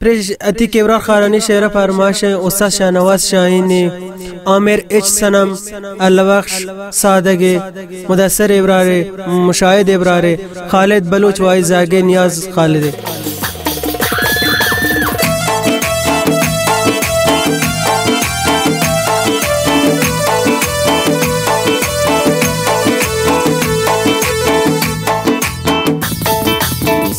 अति केवरा खारानी शेर फरमाश उस्ताद शाहनवाज शाहीनी आमिर एच सनम अल्लाबख्श सादगे मुदस्सर इब्रारे मुशाहिद इब्रारे खालिद बलूच वाइज जागे नियाज खालिद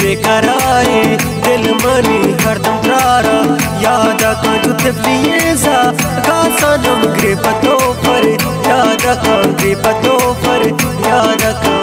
बेकरारी दिल मनी हरदम प्रारा याद का जो तफलीज़ा कासनम ग्रे पतो पर याद का ग्रे पतो पर याद का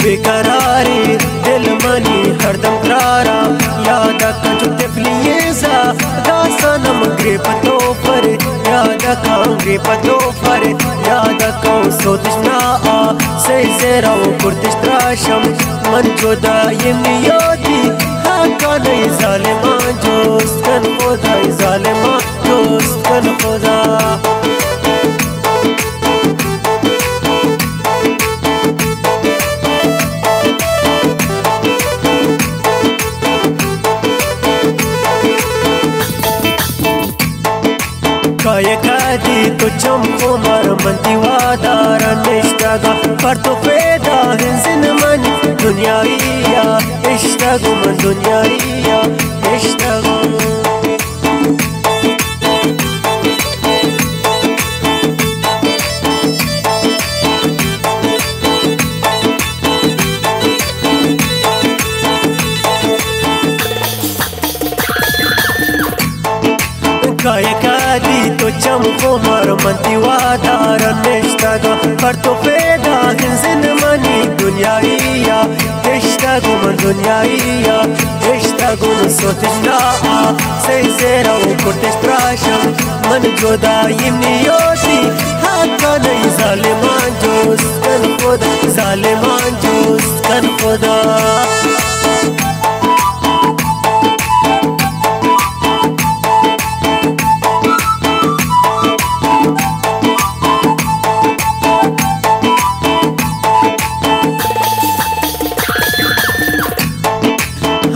बेकरारी दिल मनी हरदम करारा याद का जो तफलीज़ा दासनम ग्रे पतो पर याद का ग्रे पतो पर याद का सोतना से ज़रा कुर्तिश त्राशम मन जोदा यमनी योदी कन ज़ालिमान जोस्त कन खुदा ज़ालिमान जोस्त कन खुदा कायकादी तो चमको मर मंती वादार निष्ठगा पर तो पैदा हिंसन मनी दुनियाविया इश्तगो मन दुनियाविया इश्तगो कायकादी तो चमको मर मंती वादार निष्ठगा पर तो पैदा हिंसन मनी दुनियाविया इश्तगो मन दुनियाविया इश्तगो सोतना से ज़रा कुर्तिश त्राशम मन जोदा यमनी योदी कन ज़ालिमान जोस्त कन खुदा ज़ालिमान जोस्त कन खुदा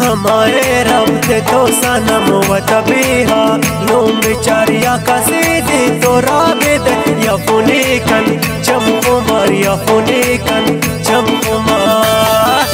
हमारे रब थे तो सनम व तबीहा लोम बेचारिया का सीधी तो राबिद या फुनीकन चमकुमार या फुनीकन चमकुमार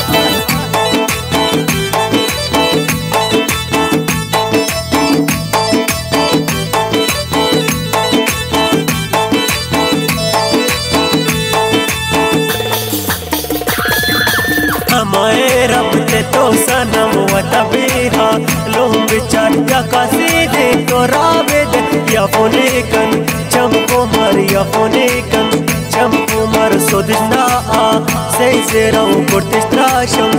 हमारे रब थे तो सनम व तबीहा लोम बेचारिया का सीधी तो राबिद या फुनीकन चमकुमार या फुनीकन चमकुमार सोदना से ज़रा कुर्तिश त्राशम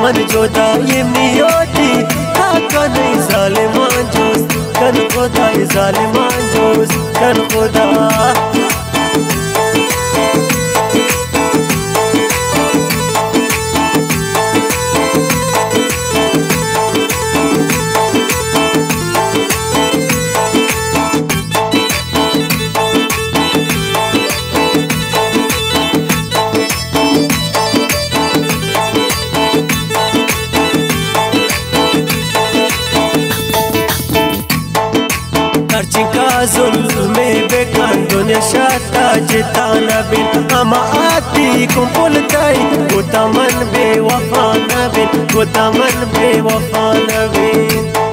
मन जोदा यमनी योदी कन ज़ालिमान जोस्त कन खुदा ज़ालिमान जोस्त कन खुदा zulme bekan dunia shata jitana bin ama ati kumpul tai kutaman be wafa nabin kutaman be wafa nabin